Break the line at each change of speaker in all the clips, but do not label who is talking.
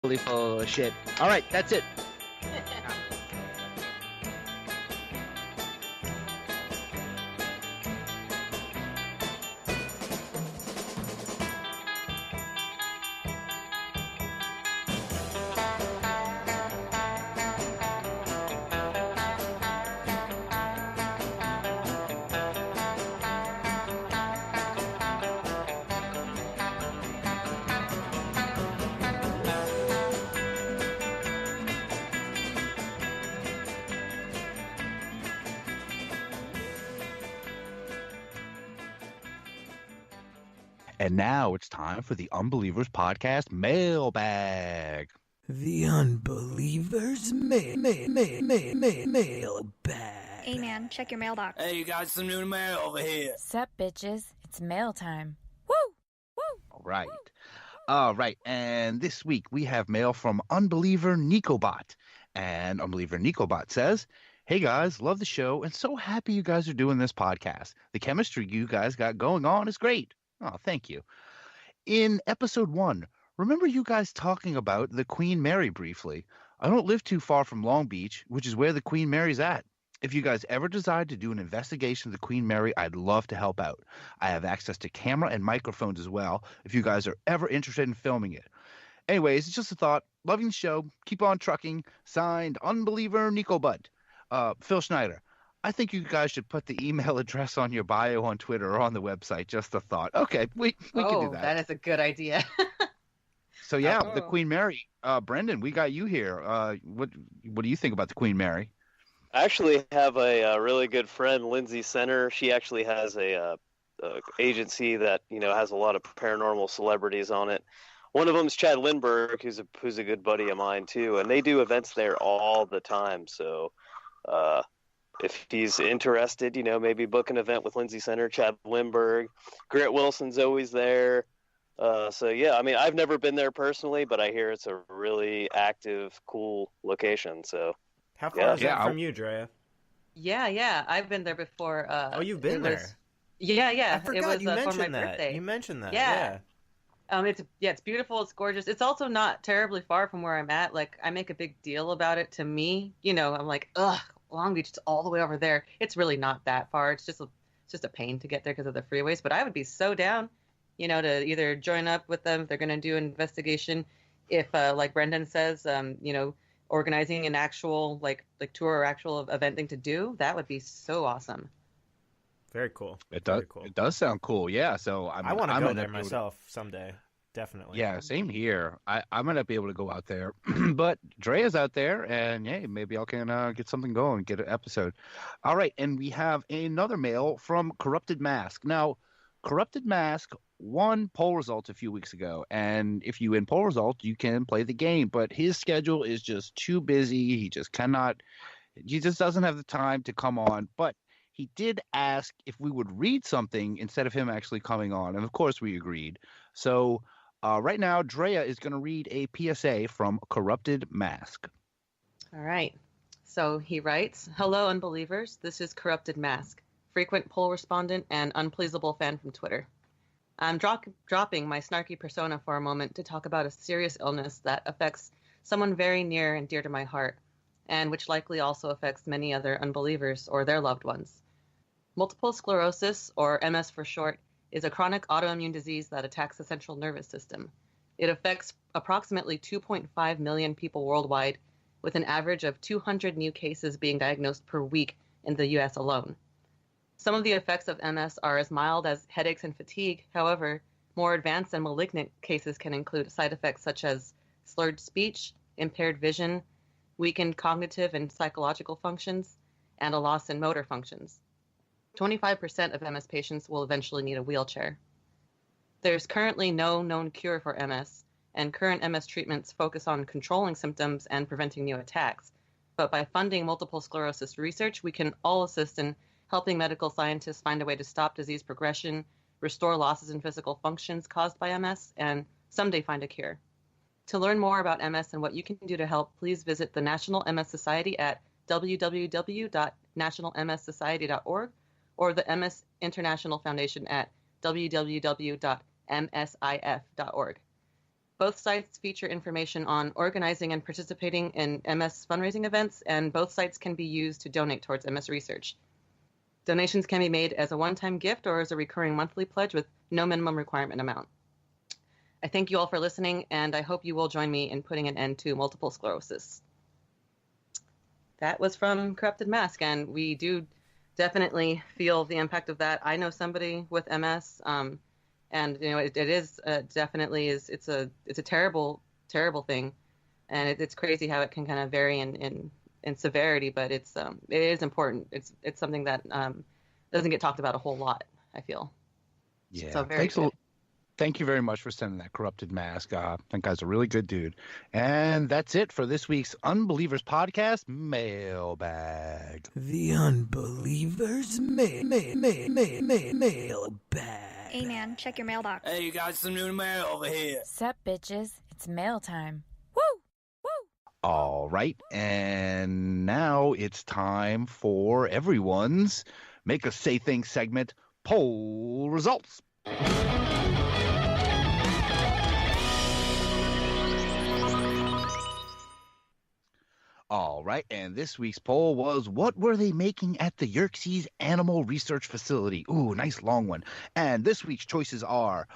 Totally full of shit. All right, that's it. And now it's time for the Unbelievers Podcast mailbag.
The Unbelievers mailbag.
Hey man, check your mailbox.
Hey, you got some new mail over here.
Sup, bitches? It's mail time. Woo! Woo!
All right. And this week we have mail from Unbeliever Nicobot. And Unbeliever Nicobot says, "Hey guys, love the show and so happy you guys are doing this podcast. The chemistry you guys got going on is great." Oh, thank you. In episode 1, remember you guys talking about the Queen Mary briefly? I don't live too far from Long Beach, which is where the Queen Mary's at. If you guys ever decide to do an investigation of the Queen Mary, I'd love to help out. I have access to camera and microphones as well, if you guys are ever interested in filming it. Anyways, it's just a thought. Loving the show. Keep on trucking. Signed, Unbeliever Nico Butt. Phil Schneider. I think you guys should put the email address on your bio on Twitter or on the website. Just a thought. Okay, we can do that.
That is a good idea.
So yeah, the Queen Mary. Brendan, we got you here. What do you think about the Queen Mary?
I actually have a really good friend, Lindsay Center. She actually has a agency that has a lot of paranormal celebrities on it. One of them is Chad Lindbergh, who's a good buddy of mine too, and they do events there all the time. So if he's interested, maybe book an event with Lindsay Center, Chad Lindbergh. Grant Wilson's always there. So yeah, I mean, I've never been there personally, but I hear it's a really active, cool location. So
how far is that from you, Drea?
Yeah, I've been there before.
You've been there?
Yeah.
I forgot
it was,
you
mentioned
for my
that.
Birthday. You mentioned that.
Yeah. It's beautiful. It's gorgeous. It's also not terribly far from where I'm at. Like, I make a big deal about it. To me, I'm like, ugh, Long Beach, it's all the way over there. It's really not that far. It's just a pain to get there because of the freeways. But I would be so down, to either join up with them if they're going to do an investigation. If, like Brendan says, organizing an actual like tour or actual event thing to do, that would be so awesome.
Very cool.
It does.
Cool.
It does sound cool. Yeah. So
I want to go there myself someday. Definitely.
Yeah, same here. I'm gonna be able to go out there, but Drea's out there, and hey, maybe I can get something going, get an episode. All right, and we have another mail from Corrupted Mask. Now, Corrupted Mask won poll results a few weeks ago, and if you win poll results, you can play the game. But his schedule is just too busy. He just doesn't have the time to come on. But he did ask if we would read something instead of him actually coming on, and of course we agreed. So. Right now, Drea is going to read a PSA from Corrupted Mask.
All right. So he writes, "Hello, Unbelievers. This is Corrupted Mask, frequent poll respondent and unpleasable fan from Twitter. I'm dropping my snarky persona for a moment to talk about a serious illness that affects someone very near and dear to my heart, and which likely also affects many other unbelievers or their loved ones. Multiple sclerosis, or MS for short, is a chronic autoimmune disease that attacks the central nervous system. It affects approximately 2.5 million people worldwide, with an average of 200 new cases being diagnosed per week in the U.S. alone. Some of the effects of MS are as mild as headaches and fatigue. However, more advanced and malignant cases can include side effects such as slurred speech, impaired vision, weakened cognitive and psychological functions, and a loss in motor functions. 25% of MS patients will eventually need a wheelchair. There's currently no known cure for MS, and current MS treatments focus on controlling symptoms and preventing new attacks. But by funding multiple sclerosis research, we can all assist in helping medical scientists find a way to stop disease progression, restore losses in physical functions caused by MS, and someday find a cure. To learn more about MS and what you can do to help, please visit the National MS Society at www.nationalmssociety.org or the MS International Foundation at www.msif.org. Both sites feature information on organizing and participating in MS fundraising events, and both sites can be used to donate towards MS research. Donations can be made as a one-time gift or as a recurring monthly pledge with no minimum requirement amount. I thank you all for listening, and I hope you will join me in putting an end to multiple sclerosis. That was from Corrupted Mask, and we do definitely feel the impact of that. I know somebody with MS, and it is definitely it's a terrible thing, and it's crazy how it can kind of vary in severity, but it is important. It's something that doesn't get talked about a whole lot, I feel.
Yeah,
so very good.
Thank you very much for sending that Corrupted Mask. That guy's a really good dude. And that's it for this week's Unbelievers Podcast Mailbag.
The Unbelievers Mailbag.
Hey man, check your mailbox.
Hey, you got some new mail over here.
Sup, bitches? It's mail time. Woo! Woo!
All right, and now it's time for everyone's Make Us Say Things segment, poll results. All right, and this week's poll was, what were they making at the Yerkes Animal Research Facility? Ooh, nice long one. And this week's choices are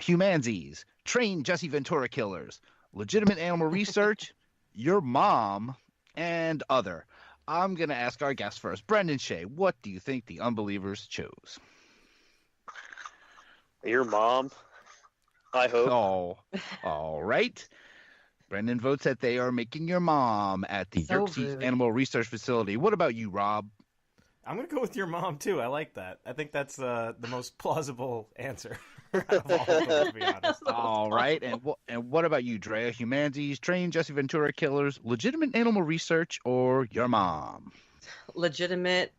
Humansies, Trained Jesse Ventura Killers, Legitimate Animal Research, Your Mom, and Other. I'm going to ask our guest first. Brendan Shea, what do you think the Unbelievers chose?
Your mom, I hope.
Oh, all right. Brendan votes that they are making Your Mom at the Yerkes Animal Research Facility. What about you, Rob?
I'm going to go with Your Mom, too. I like that. I think that's the most plausible answer of all of them, to be honest.
All right. And what about you, Drea? Humansies, Trained Jesse Ventura Killers, Legitimate Animal Research, or Your Mom?
Legitimate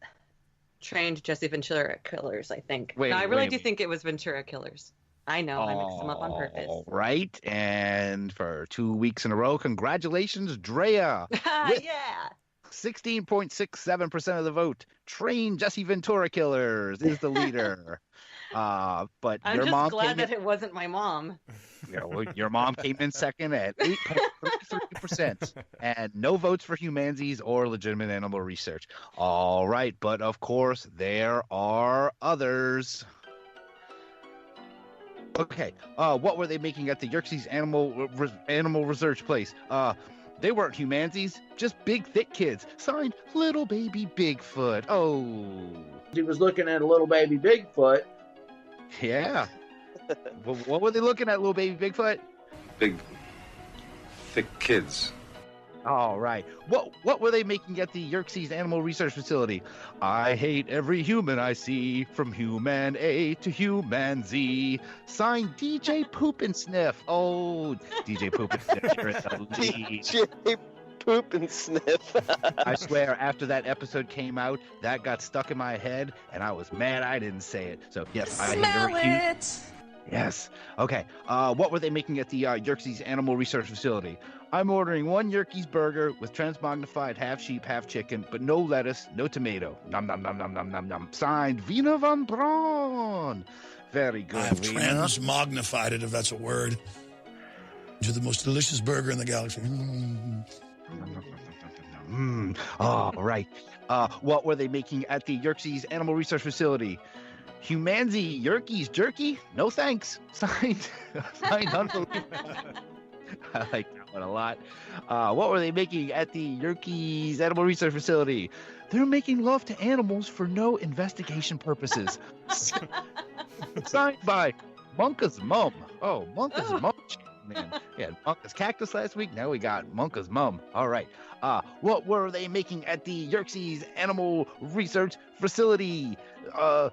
Trained Jesse Ventura Killers, I think. I really do think it was Ventura Killers. I know, I mixed them up on purpose.
All right, and for 2 weeks in a row, congratulations, Drea.
Yeah.
16.67% of the vote. Trained Jesse Ventura Killers is the leader. But
I'm
your
just
mom
glad that it wasn't my mom.
Yeah, well, your mom came in second at 8.33%, and no votes for Humansies or Legitimate Animal Research. All right, but of course there are others. Okay, what were they making at the Yerkes Animal Research Place? They weren't Humansies, just big, thick kids. Signed, Little Baby Bigfoot. Oh.
He was looking at a little baby Bigfoot.
Yeah. What were they looking at, Little Baby Bigfoot?
Big, thick kids.
All right. What were they making at the Yerkes Animal Research Facility? I hate every human I see, from human A to human Z. Signed, DJ Poop and Sniff. Oh, DJ Poop and Sniff, you're at the lead.
DJ Poop and Sniff.
I swear, after that episode came out, that got stuck in my head, and I was mad I didn't say it. So, yes, I hate every human. Yes. Okay. What were they making at the Yerkes Animal Research Facility? I'm ordering one Yerkes burger with transmogrified half sheep, half chicken, but no lettuce, no tomato. Nom nom nom nom nom nom nom. Signed, Vina von Braun. Very good.
I have
Vina.
transmognified it, if that's a word, into the most delicious burger in the galaxy.
All right. What were they making at the Yerkes Animal Research Facility? Humansie Yerkes jerky? No thanks. Signed Unbelievers. I like that one a lot. What were they making at the Yerkes Animal Research Facility? They're making love to animals for no investigation purposes. Signed by Monka's mom. Oh, Monka's mom. Man, we had Monka's cactus last week. Now we got Monka's mom. All right. What were they making at the Yerkes Animal Research Facility? A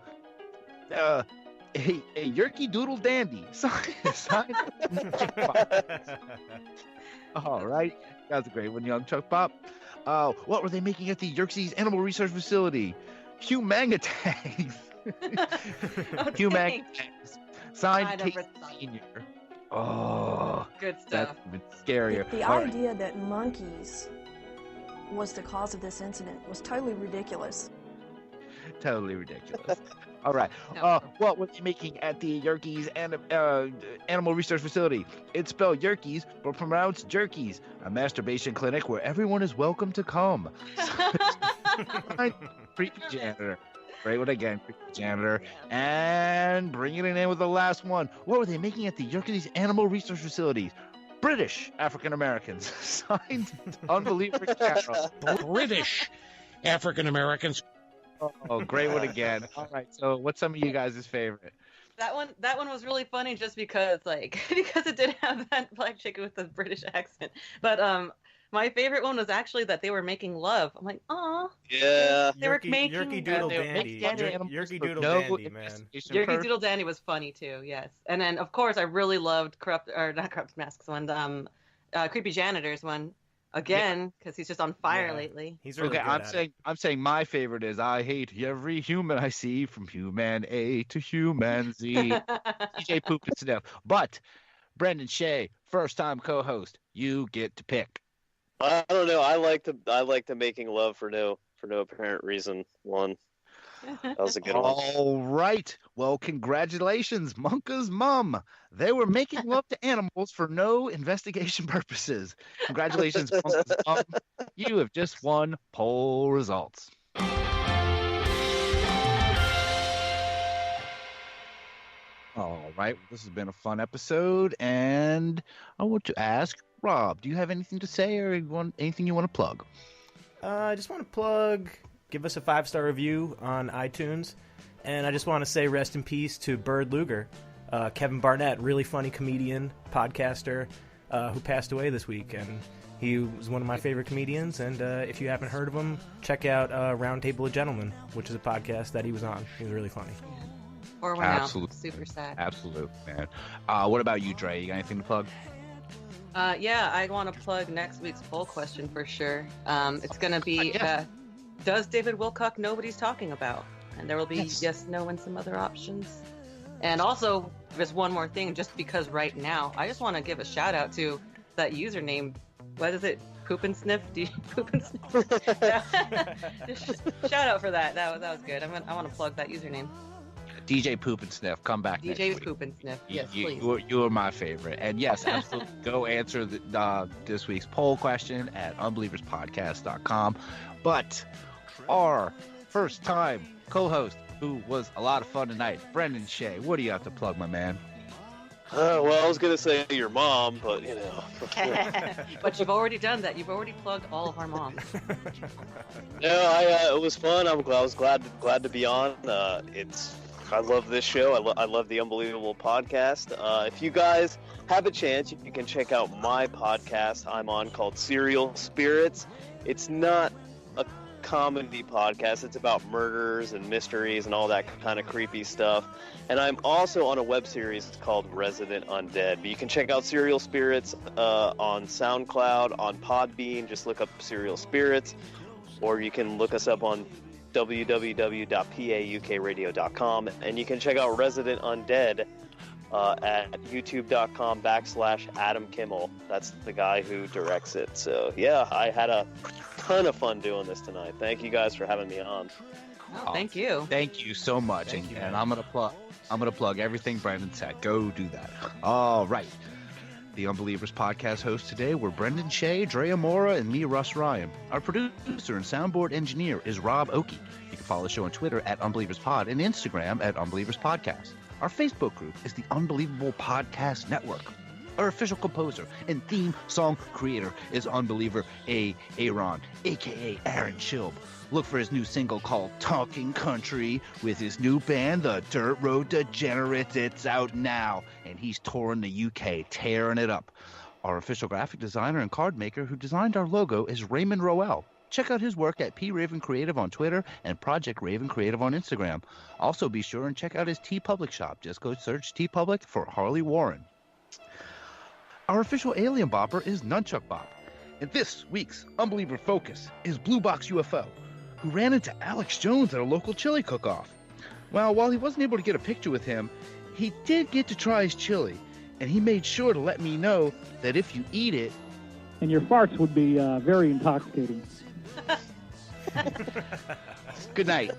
Yerky Doodle Dandy. Signed. All right. That was a great one, young Chuck Pop. What were they making at the Yerkes Animal Research Facility? Humangatags. Humangatags. Signed Casey Senior. Oh,
good stuff.
That's even scarier.
The idea that monkeys was the cause of this incident was totally ridiculous.
Totally ridiculous. All right.
No.
What were they making at the Yerkes Animal Research Facility? It's spelled Yerkes, but pronounced Jerkies, a masturbation clinic where everyone is welcome to come. Creepy janitor. Great one again, creepy janitor. And bringing it in with the last one. What were they making at the Yerkes Animal Research Facility? British African Americans. Signed, Unbelievers Carol.
British African Americans.
Oh, great one again. All right, so what's some of you guys' favorite?
That one was really funny just because because it did have that black chick with the British accent. But my favorite one was actually that they were making love. I'm like, aw.
Yeah.
They were making
Yerky Doodle Dandy. Yerky Doodle Dandy, man.
Yerky Doodle Dandy was funny too, yes. And then of course I really loved not Corrupted Masks one, Creepy Janitor's one. Again, because he's just on fire lately.
He's really good
I'm saying my favorite is I hate every human I see from human A to human Z. DJ Poop and Sniff. But Brendan Shea, first time co-host, you get to pick.
I don't know. I like the making love for no apparent reason one. That was a good one.
All right. Well, congratulations, Monka's mom. They were making love to animals for no investigation purposes. Congratulations, Monka's mom. You have just won poll results. All right. This has been a fun episode, and I want to ask Rob, do you have anything to say or anything you want to plug?
I just want to plug. Give us a 5-star review on iTunes. And I just want to say rest in peace to Bird Luger, Kevin Barnett, really funny comedian, podcaster, who passed away this week. And he was one of my favorite comedians. And if you haven't heard of him, check out Round Table of Gentlemen, which is a podcast that he was on. He was really funny.
Or one out. Super sad.
Absolutely, man. What about you, Dre? You got anything to plug?
Yeah, I want to plug next week's poll question for sure. It's going to be... does David Wilcock know what he's talking about? And there will be yes, no, and some other options. And also, there's one more thing, just because right now, I just want to give a shout out to that username. What is it? Poop and Sniff? Poop and Sniff? Shout out for that. That was good. I want to plug that username.
DJ Poop and Sniff, come back next week.
DJ Poop and Sniff, yes, please.
You are my favorite. And yes, absolutely, go answer this week's poll question at UnbelieversPodcast.com. But our first time co-host, who was a lot of fun tonight, Brendan Shea, what do you have to plug, my man?
Well, I was going to say your mom, but you know.
But you've already done that. You've already plugged all of our moms.
No, it was fun. I was glad to be on. I love this show. I love the Unbelievable podcast. If you guys have a chance, you can check out my podcast I'm on called Serial Spirits. It's not a comedy podcast. It's about murders and mysteries and all that kind of creepy stuff. And I'm also on a web series called Resident Undead. But you can check out Serial Spirits on SoundCloud, on Podbean. Just look up Serial Spirits. Or you can look us up on www.paukradio.com, and you can check out Resident Undead at youtube.com/Adam Kimmel. That's the guy who directs it. So yeah, I had a ton of fun doing this tonight. Thank you guys for having me on.
Oh, thank you.
Thank you so much. And I'm gonna plug everything Brendan said. Go do that. All right. The Unbelievers podcast hosts today were Brendan Shea, Drea Mora, and me, Russ Ryan. Our producer and soundboard engineer is Rob Oakey. You can follow the show on Twitter at UnbelieversPod and Instagram at UnbelieversPodcast. Our Facebook group is the Unbelievable Podcast Network. Our official composer and theme song creator is Unbeliever Aaron, a.k.a. Aaron Chilb. Look for his new single called Talking Country with his new band, The Dirt Road Degenerates. It's out now, and he's touring the UK, tearing it up. Our official graphic designer and card maker who designed our logo is Raymond Roel. Check out his work at P. Raven Creative on Twitter and Project Raven Creative on Instagram. Also be sure and check out his TeePublic shop. Just go search TeePublic for Harley Warren. Our official alien bopper is Nunchuck Bop. And this week's Unbeliever Focus is Blue Box UFO, who ran into Alex Jones at a local chili cook-off. Well, while he wasn't able to get a picture with him, he did get to try his chili, and he made sure to let me know that if you eat it...
And your farts would be very intoxicating.
Good night.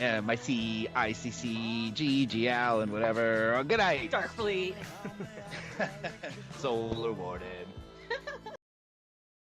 MIC, ICC, GGL, and whatever. Good night.
Starfleet.
Solar Warden.